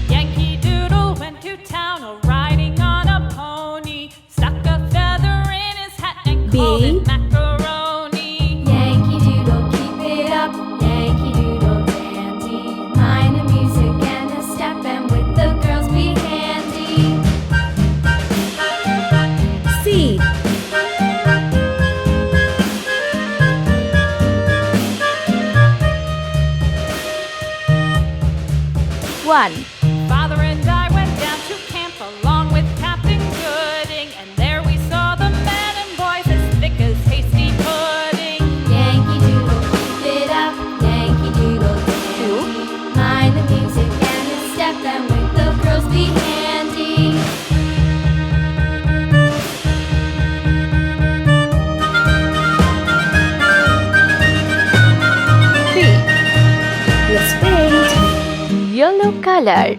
Yankee Doodle went to town riding on a pony, stuck a feather in his hat and called it macaroni. Yankee Doodle, keep it up, Yankee Doodle dandy. Mind the music and the step, and with the girls be handy. C. 1. Father and I went down to camp along with Captain Gooding, and there we saw the men and boys as thick as hasty pudding. Yankee Doodle, keep it up, Yankee Doodle dandy. Mind the music and the step, and with the girls be handy. Let's paint yellow color.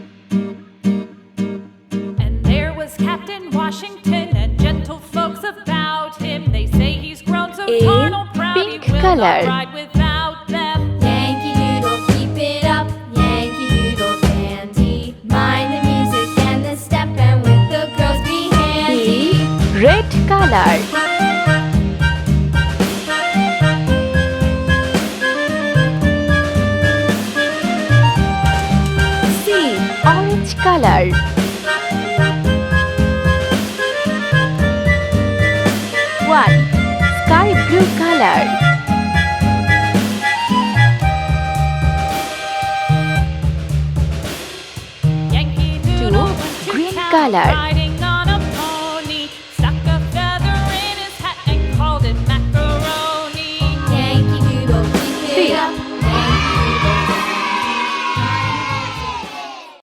And there was Captain Washington and gentle folks about him. They say he's grown so A carnal proud pink he will color. not ride without them. Yankee Doodle, keep it up, Yankee Doodle dandy. Mind the music and the step, and with the girls be handy. B. Red color. C. Orange color. One. Sky blue color. Yankee Two. Doodle went to Green town color. riding